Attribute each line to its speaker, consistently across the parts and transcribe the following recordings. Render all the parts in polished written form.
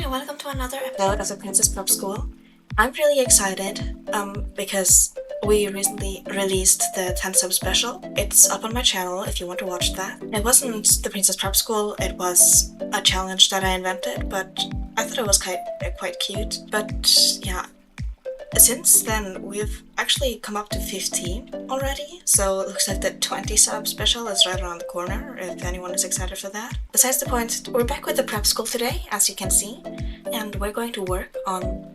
Speaker 1: and welcome to another episode of the Princess Prep School. I'm really excited because we recently released the 10 sub special. It's up on my channel if you want to watch that. It wasn't the Princess Prep School, it was a challenge that I invented, but I thought it was quite cute. But yeah, since then we've actually come up to 15 already, so it looks like the 20 sub special is right around the corner if anyone is excited for that. Besides the point, we're back with the prep school today, as you can see, and we're going to work on,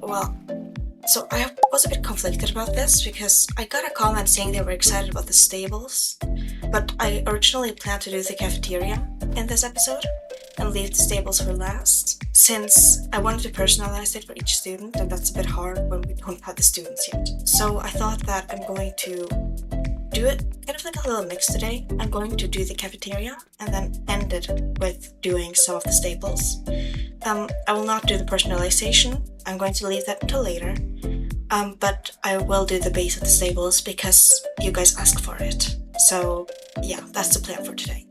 Speaker 1: so I was a bit conflicted about this because I got a comment saying they were excited about the stables, but I originally planned to do the cafeteria in this episode and leave the stables for last, since I wanted to personalize it for each student, and that's a bit hard when we don't have the students yet. So I thought that I'm going to do it kind of like a little mix today. I'm going to do the cafeteria and then end it with doing some of the staples. I will not do the personalization, I'm going to leave that until later, but I will do the base of the stables because you guys asked for it. So yeah, that's the plan for today.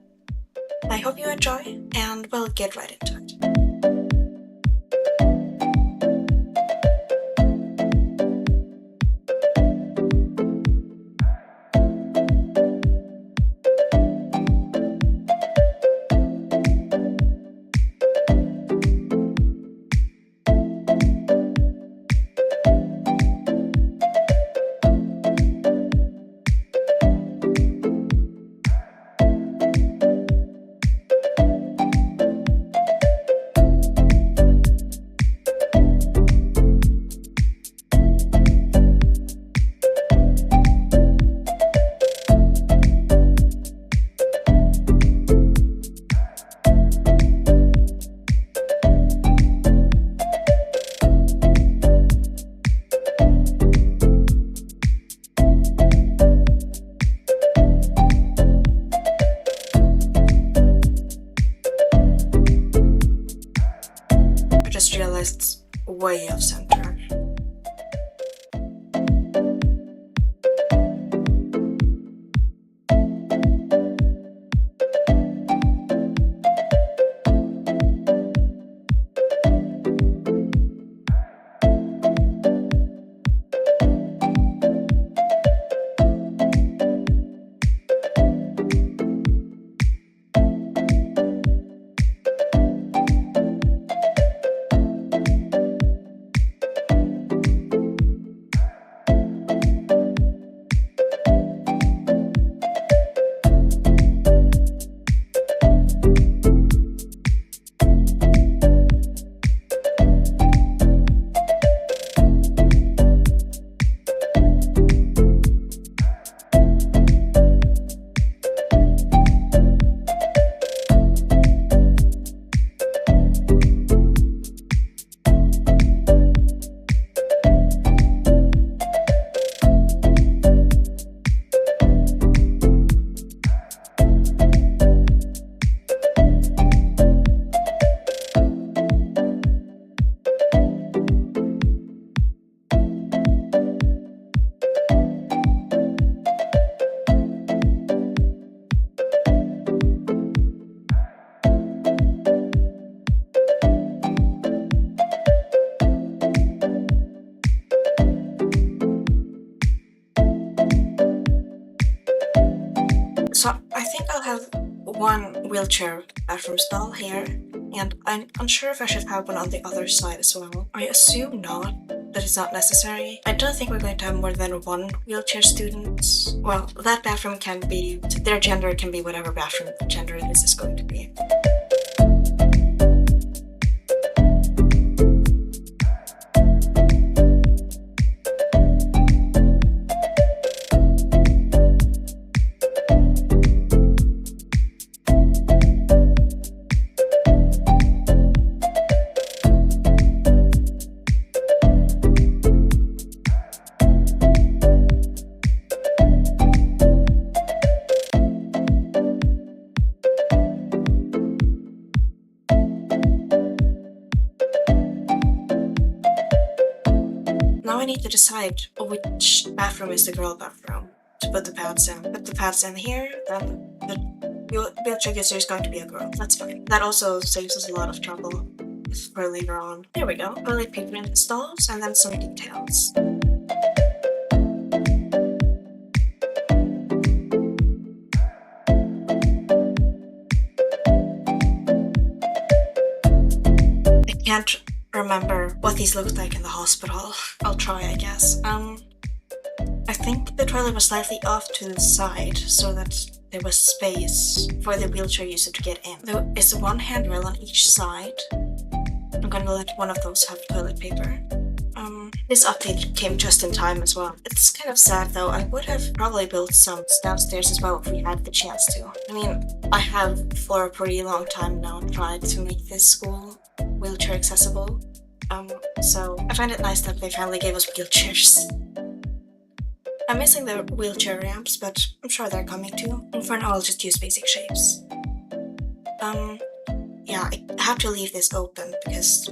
Speaker 1: I hope you enjoy, and we'll get right into it. Realized way off center. So I think I'll have one wheelchair bathroom stall here, and I'm unsure if I should have one on the other side as well. I assume not, that it's not necessary. I don't think we're going to have more than one wheelchair student. Well, that bathroom can be, their gender can be whatever bathroom gender this is going to be. Now I need to decide which bathroom is the girl bathroom to put the pads in. Put the pads in here, then the wheelchair user is going to be a girl. That's fine. That also saves us a lot of trouble. for later on. There we go. Toilet paper installs and then some details. I can't remember what these looked like in the hospital. I'll try, I guess. I think the toilet was slightly off to the side so that there was space for the wheelchair user to get in. There is one handrail on each side. I'm gonna let one of those have toilet paper. This update came just in time as well. It's kind of sad though. I would have probably built some downstairs as well if we had the chance to. I mean, I have for a pretty long time now tried to make this school wheelchair accessible. So I find it nice that they finally gave us wheelchairs. I'm missing the wheelchair ramps, but I'm sure they're coming too. And for now, I'll just use basic shapes. Yeah, I have to leave this open because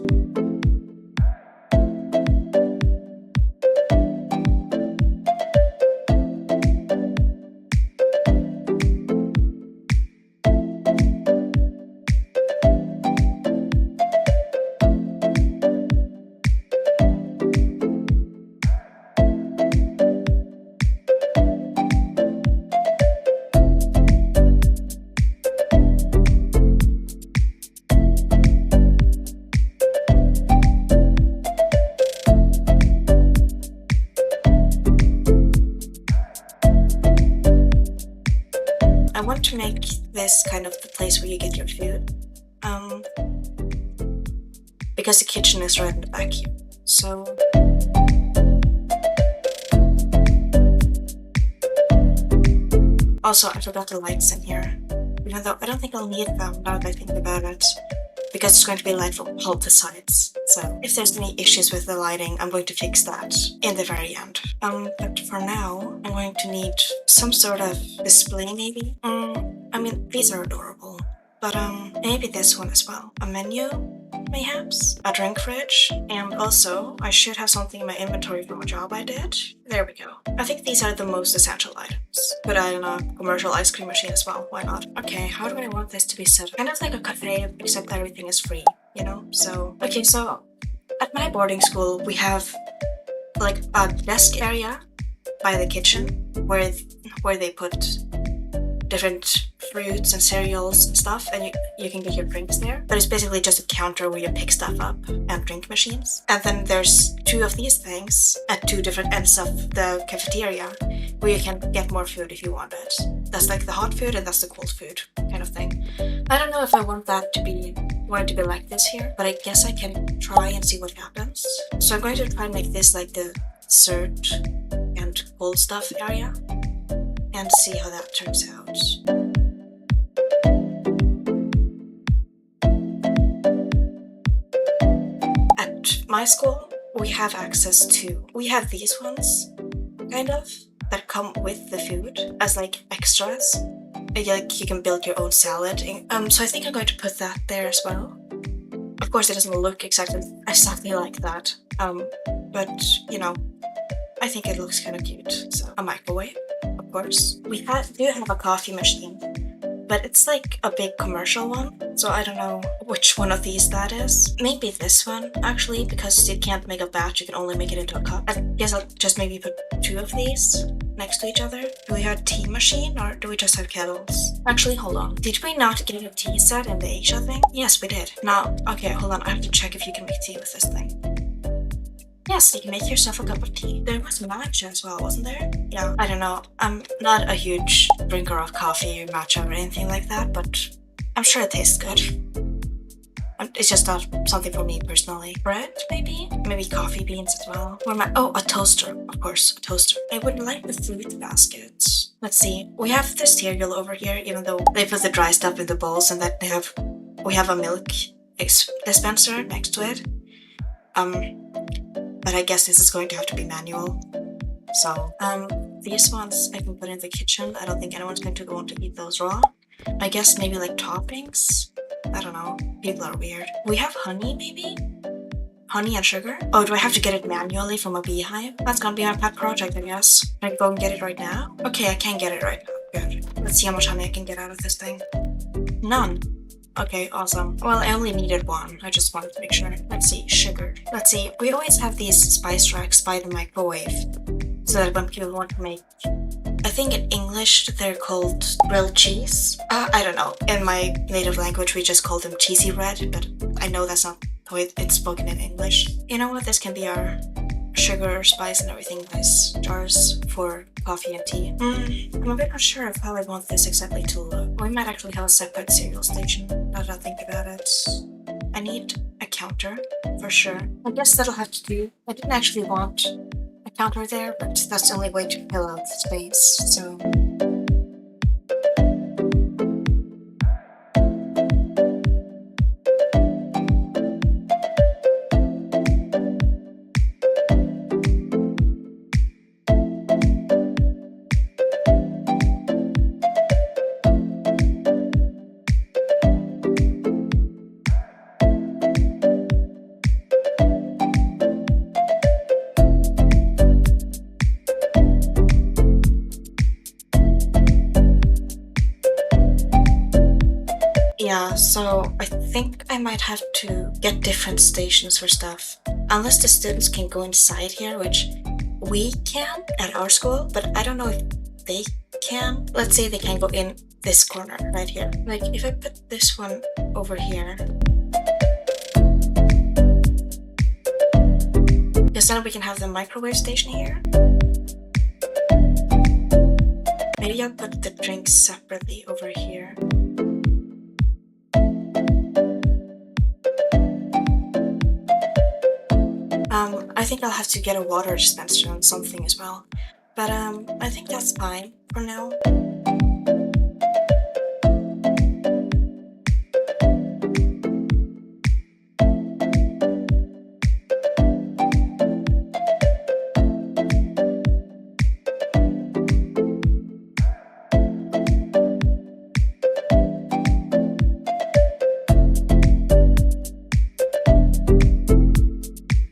Speaker 1: I want to make this kind of the place where you get your food. Because the kitchen is right in the back here. So also, I forgot the lights in here. Even though I don't think I'll need them now that I think about it. Because it's going to be light from all the sides. So if there's any issues with the lighting, I'm going to fix that in the very end. But for now, I'm going to need some sort of display maybe. I mean, these are adorable. But maybe this one as well. A menu, mayhaps? A drink fridge. And also, I should have something in my inventory from a job I did. There we go. I think these are the most essential items. But I don't know, commercial ice cream machine as well, why not? Okay, how do I want this to be set up? Kind of like a cafe, except everything is free, you know? So, okay, so at my boarding school, we have like a desk area by the kitchen where they put different fruits and cereals and stuff, and you can get your drinks there. But it's basically just a counter where you pick stuff up and drink machines. And then there's two of these things at two different ends of the cafeteria where you can get more food if you want it. That's like the hot food and that's the cold food kind of thing. I don't know if I want it to be like this here, but I guess I can try and see what happens. So I'm going to try and make this like the dessert and cold stuff area and see how that turns out. At my school, we have these ones, kind of, that come with the food as like extras. Like you can build your own salad. So I think I'm going to put that there as well. Of course, it doesn't look exactly like that. But you know, I think it looks kind of cute. So a microwave, of course. We do have a coffee machine, but it's like a big commercial one. So I don't know which one of these that is. Maybe this one, actually, because you can't make a batch, you can only make it into a cup. I guess I'll just maybe put two of these next to each other. Do we have a tea machine or do we just have kettles? Actually, hold on. Did we not get a tea set in the Asia thing? Yes, we did. Now, okay, hold on. I have to check if you can make tea with this thing. Yes, you can make yourself a cup of tea. There was matcha as well, wasn't there? Yeah, I don't know. I'm not a huge drinker of coffee or matcha or anything like that, but I'm sure it tastes good. It's just not something for me personally. Bread, maybe? Maybe coffee beans as well. A toaster, of course, a toaster. I would like the fruit baskets. Let's see. We have the cereal over here, even though they put the dry stuff in the bowls, and that we have a milk dispenser next to it. But I guess this is going to have to be manual. So, these ones I can put in the kitchen. I don't think anyone's going to want to eat those raw. I guess maybe like toppings? I don't know. People are weird. We have honey, maybe? Honey and sugar? Oh, do I have to get it manually from a beehive? That's gonna be our pet project, I guess. Can I go and get it right now? Okay, I can get it right now. Good. Let's see how much honey I can get out of this thing. None. Okay, awesome. Well, I only needed one. I just wanted to make sure. Let's see, sugar. Let's see, we always have these spice racks by the microwave, so that when people want to make, I think in English they're called grilled cheese. I don't know. In my native language we just call them cheesy bread, but I know that's not how it's spoken in English. You know what? This can be our sugar, spice, and everything nice jars for coffee and tea. I'm a bit not sure of how I want this exactly to look. We might actually have a separate cereal station, now that I think about it. I need a counter, for sure. I guess that'll have to do. I didn't actually want a counter there, but that's the only way to fill out the space, so... Yeah, so I think I might have to get different stations for stuff. Unless the students can go inside here, which we can at our school, but I don't know if they can. Let's say they can go in this corner right here. Like if I put this one over here, because then we can have the microwave station here. Maybe I'll put the drinks separately over here. I think I'll have to get a water dispenser and something as well. But I think that's fine for now.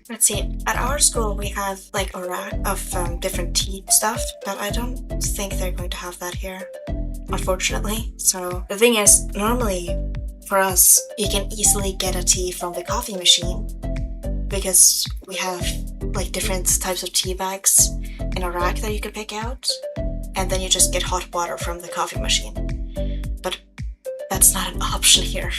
Speaker 1: Let's see, at our school we have like a rack of different tea stuff, but I don't think they're going to have that here, unfortunately. So the thing is, normally for us, you can easily get a tea from the coffee machine because we have like different types of tea bags in a rack that you can pick out, and then you just get hot water from the coffee machine. But that's not an option here.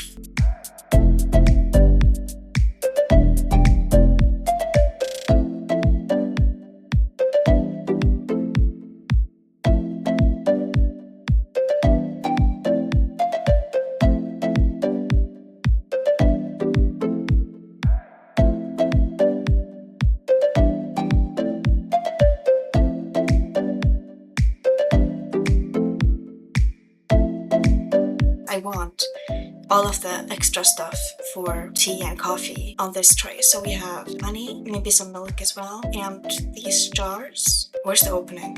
Speaker 1: I want all of the extra stuff for tea and coffee on this tray. So we have honey, maybe some milk as well, and these jars. Where's the opening?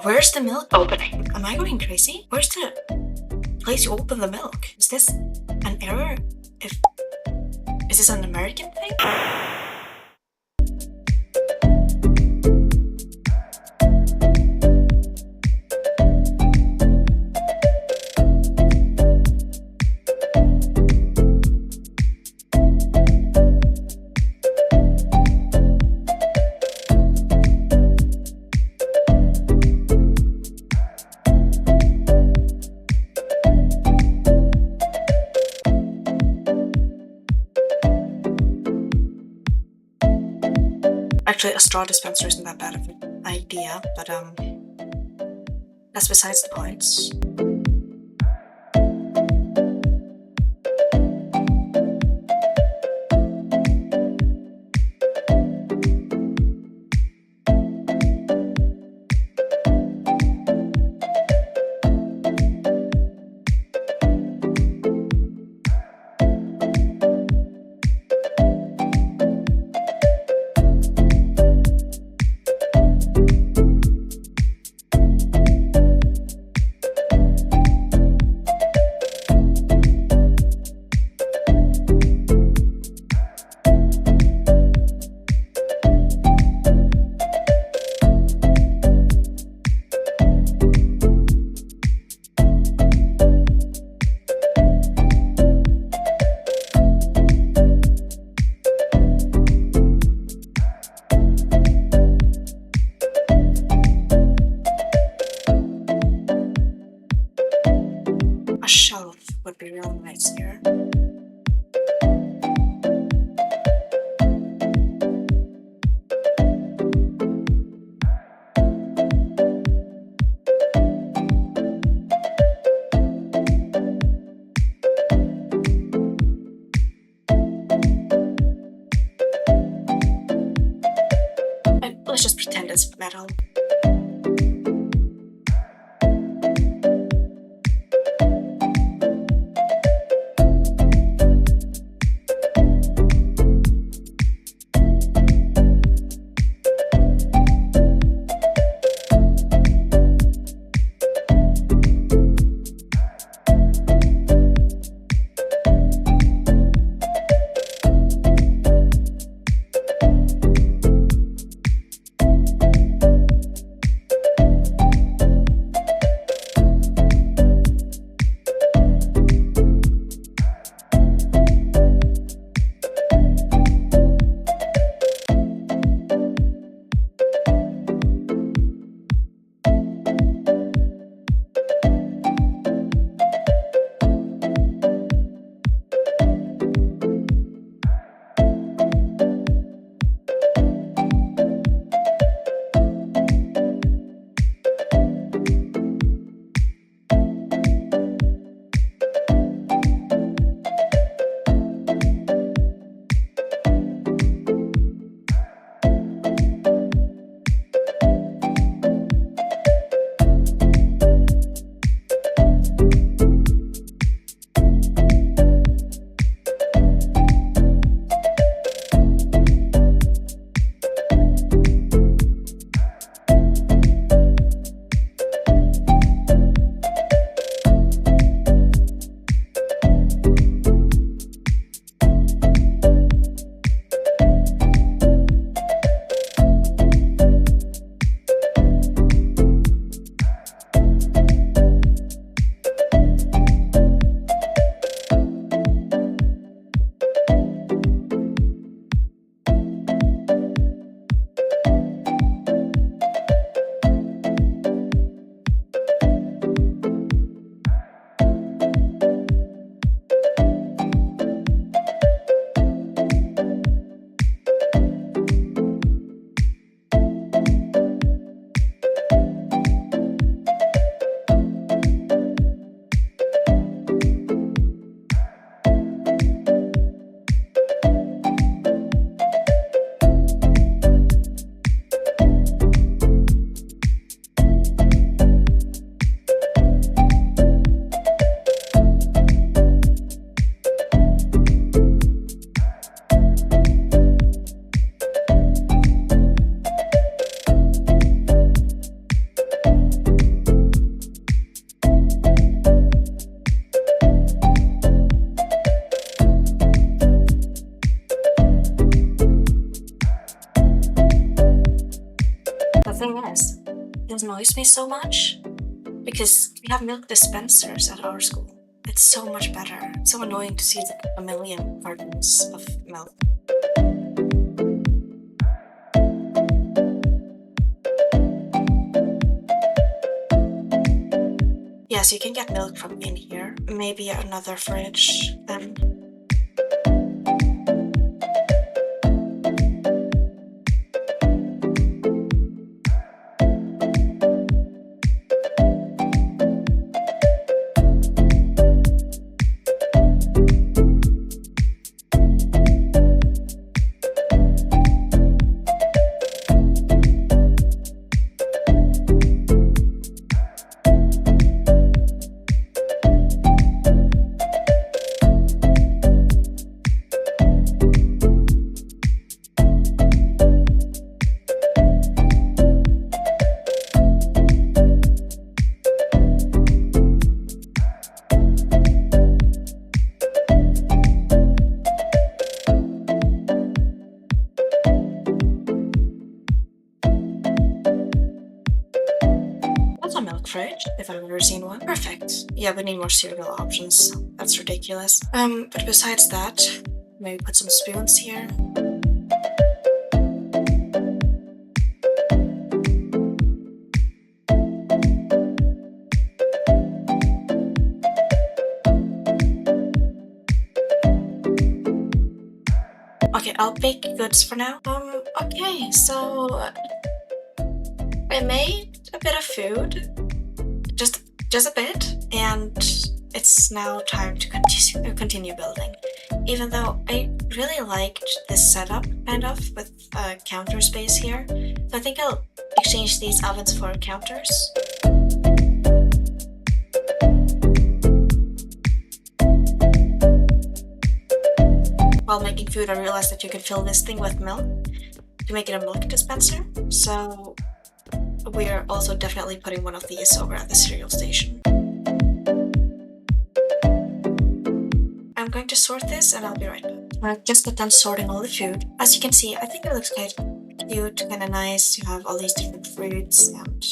Speaker 1: Where's the milk opening? Am I going crazy? Where's the place you open the milk? Is this an error? Is this an American thing? Actually, a straw dispenser isn't that bad of an idea, but that's besides the point. let's just pretend it's metal. It annoys me so much because we have milk dispensers at our school. It's so much better. It's so annoying to see a million cartons of milk. Yes, you can get milk from in here. Maybe another fridge then. A milk fridge, if I've ever seen one. Perfect. Yeah, we need more cereal options. That's ridiculous. But besides that, maybe put some spoons here. Okay, I'll bake goods for now. Okay, so I made a bit of food, just a bit, and it's now time to continue building. Even though I really liked this setup, kind of, with counter space here, so I think I'll exchange these ovens for counters. While making food, I realized that you could fill this thing with milk to make it a milk dispenser, so we're also definitely putting one of these over at the cereal station. I'm going to sort this and I'll be right back. I just got done sorting all the food. As you can see, I think it looks quite cute, kind of nice. You have all these different fruits and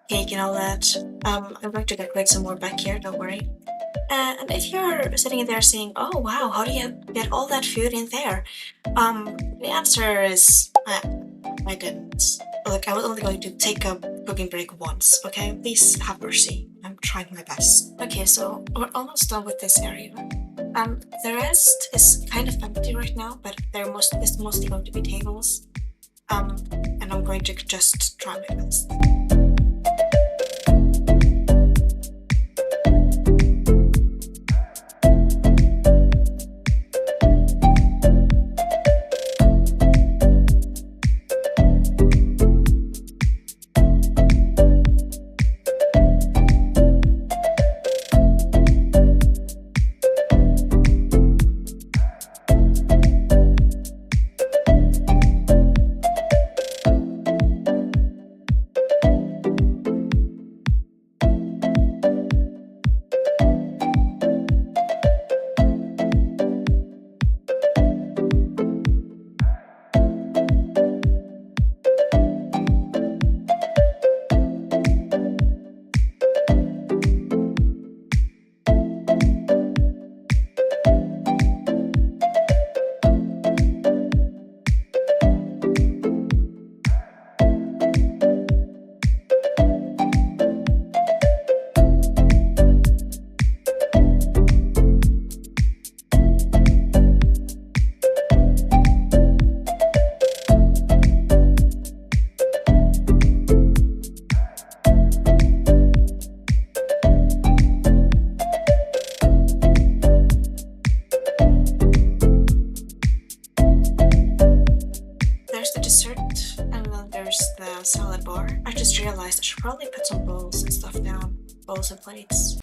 Speaker 1: cake and all that. I'm going to decorate some more back here, don't worry. And if you're sitting in there saying, oh wow, how do you get all that food in there? The answer is, I didn't. Look, I was only going to take a cooking break once, okay? Please have mercy. I'm trying my best. Okay, so we're almost done with this area. The rest is kind of empty right now, but it's mostly going to be tables. And I'm going to just try my best. Salad bar. I just realized I should probably put some bowls and stuff down. Bowls and plates.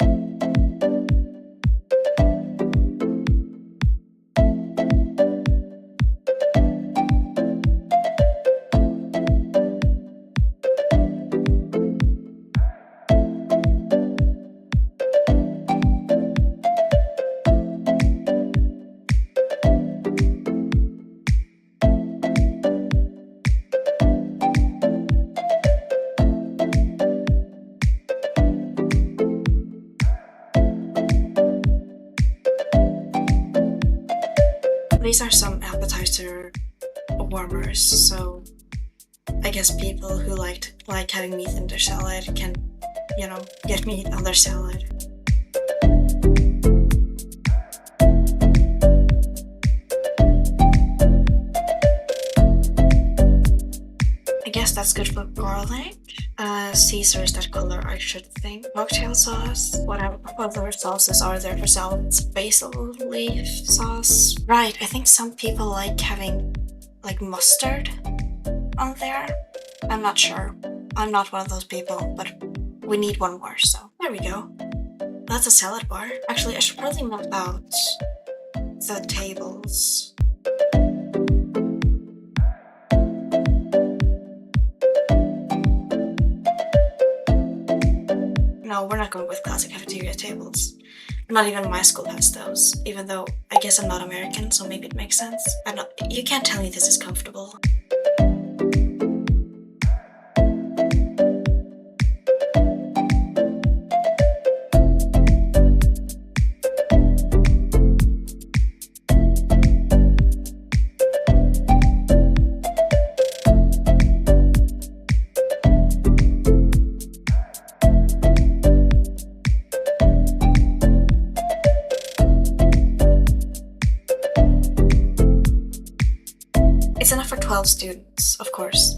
Speaker 1: These are some appetizer warmers, so I guess people who like having meat in their salad can, you know, get meat on their salad. I guess that's good for garlic. Caesar is that color, I should think. Mocktail sauce. What other sauces are there for salads? Basil leaf sauce. Right, I think some people like having like mustard on there. I'm not sure. I'm not one of those people, but we need one more, so there we go. That's a salad bar. Actually, I should probably move out the tables. No, we're not going with classic cafeteria tables. Not even my school has those, even though I guess I'm not American, so maybe it makes sense. You can't tell me this is comfortable. It's enough for 12 students, of course.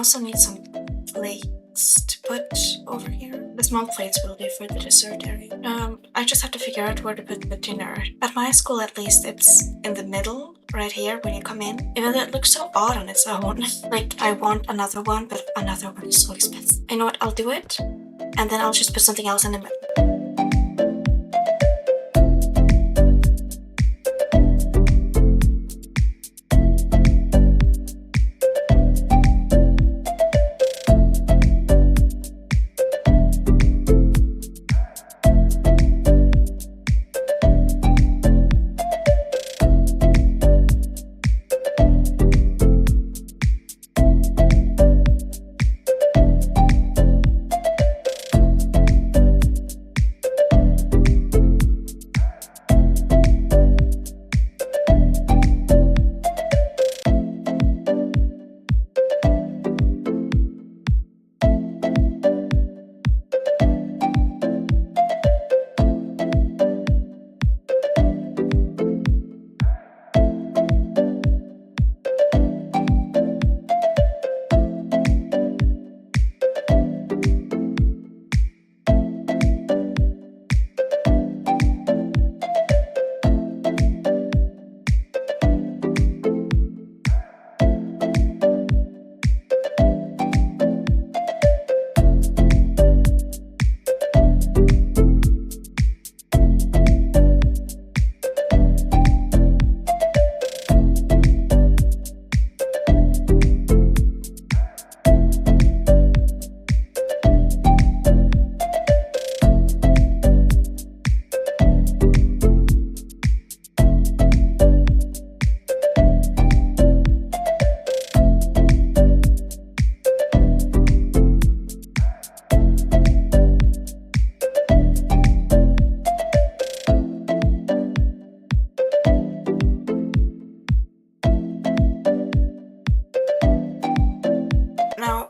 Speaker 1: also need some plates to put over here. The small plates will do for the dessert area. I just have to figure out where to put the dinner. At my school, at least, it's in the middle, right here, when you come in. Even though it looks so odd on its own. Like, I want another one, but another one is so expensive. You know what? I'll do it, and then I'll just put something else in the middle.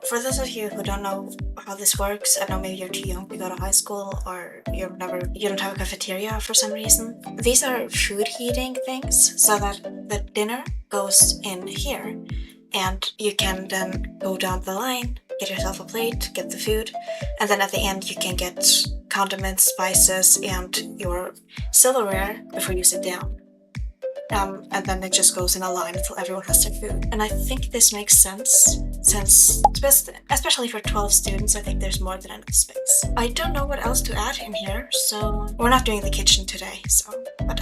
Speaker 1: For those of you who don't know how this works, I know maybe you're too young to go to high school, or you don't have a cafeteria for some reason. These are food heating things, so that the dinner goes in here, and you can then go down the line, get yourself a plate, get the food, and then at the end you can get condiments, spices, and your silverware before you sit down. And then it just goes in a line until everyone has their food. And I think this makes sense, since, especially for 12 students, I think there's more than enough space. I don't know what else to add in here, so we're not doing the kitchen today, but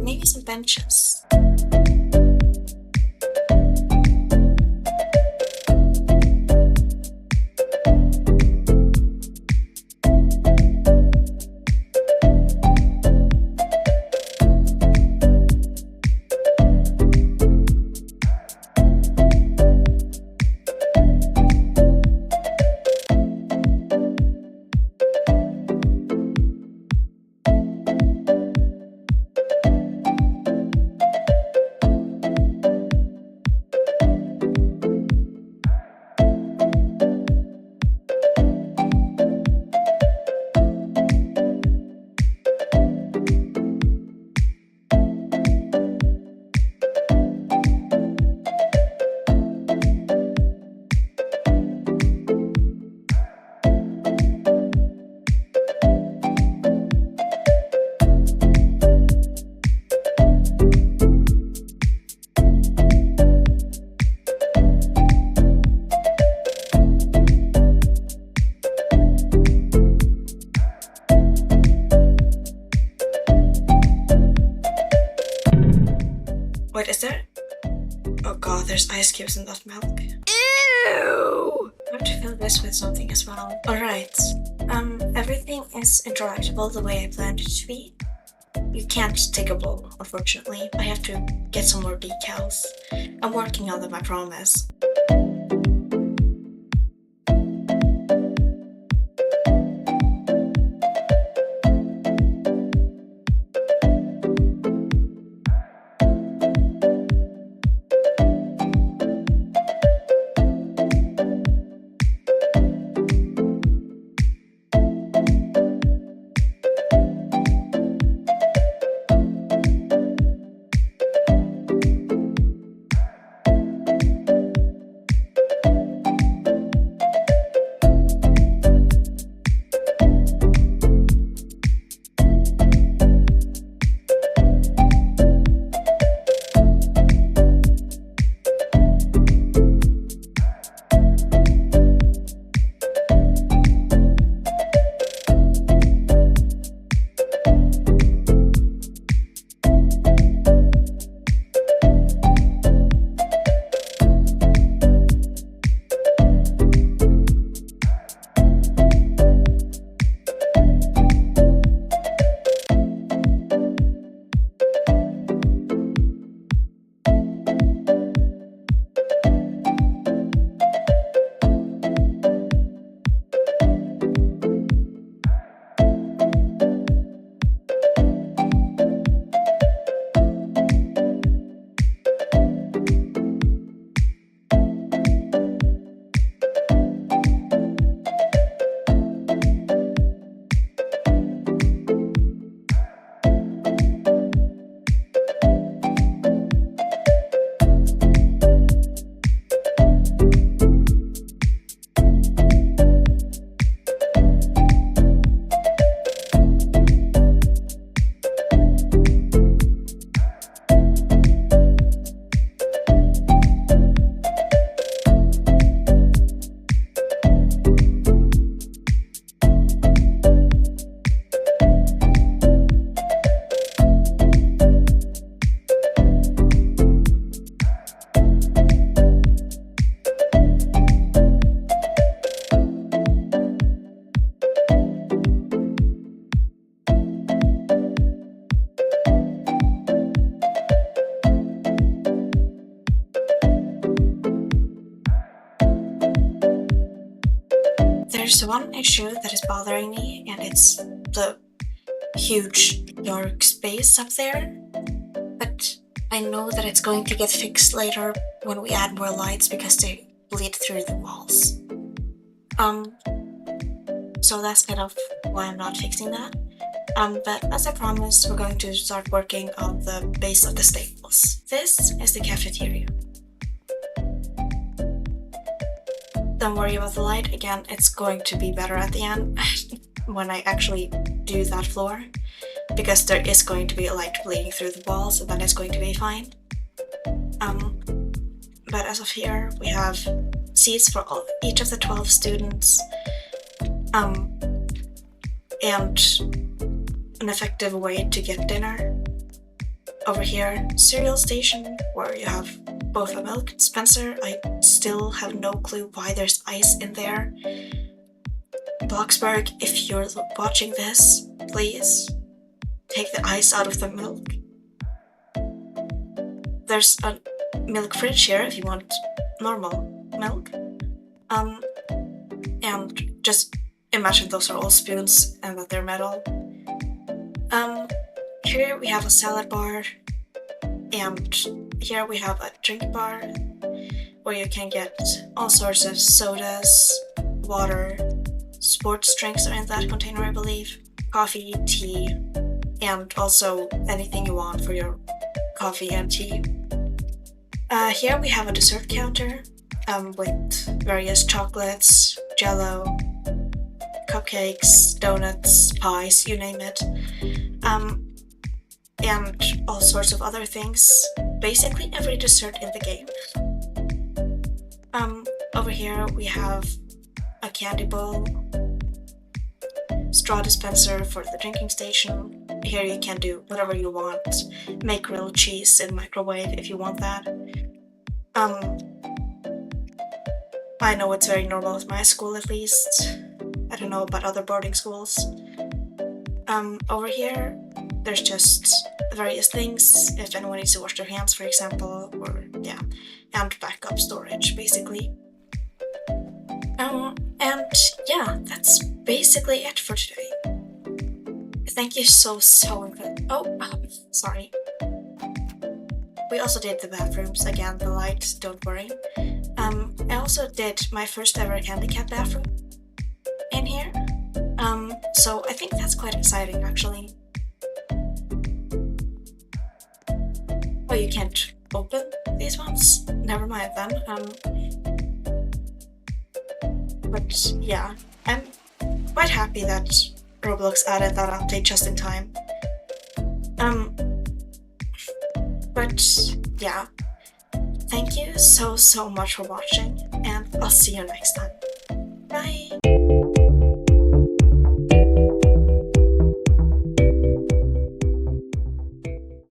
Speaker 1: maybe some benches. Wait, is there? Oh god, there's ice cubes in that milk. Ew! I have to fill this with something as well. Alright. Everything is interactable the way I planned it to be. You can't take a bowl, unfortunately. I have to get some more decals. I'm working on them, I promise. There's one issue that is bothering me, and it's the huge dark space up there. But I know that it's going to get fixed later when we add more lights because they bleed through the walls. So that's kind of why I'm not fixing that. But as I promised, we're going to start working on the base of the staples. This is the cafeteria. Don't worry about the light, again, it's going to be better at the end when I actually do that floor, because there is going to be a light bleeding through the walls and then it's going to be fine. But as of here, we have seats for each of the 12 students, and an effective way to get dinner. Over here, cereal station, where you have both a milk dispenser. I still have no clue why there's ice in there. Bloxburg, if you're watching this, please take the ice out of the milk. There's a milk fridge here if you want normal milk. And just imagine those are all spoons and that they're metal. Here we have a salad bar, and here we have a drink bar where you can get all sorts of sodas, water, sports drinks are in that container, I believe, coffee, tea, and also anything you want for your coffee and tea. Here we have a dessert counter with various chocolates, jello, cupcakes, donuts, pies, you name it, and all sorts of other things. Basically every dessert in the game. Over here we have a candy bowl, straw dispenser for the drinking station. Here you can do whatever you want. Make grilled cheese in microwave if you want that. I know it's very normal at my school, at least. I don't know about other boarding schools. Over here, there's just various things if anyone needs to wash their hands, for example, or yeah, and backup storage, basically. And yeah, that's basically it for today. Thank you so much. Sorry. We also did the bathrooms, again, the lights, don't worry. I also did my first ever handicap bathroom in here. So I think that's quite exciting, actually. Oh, you can't open these ones? Never mind then. But yeah, I'm quite happy that Roblox added that update just in time. But yeah, thank you so much for watching, and I'll see you next time. Bye!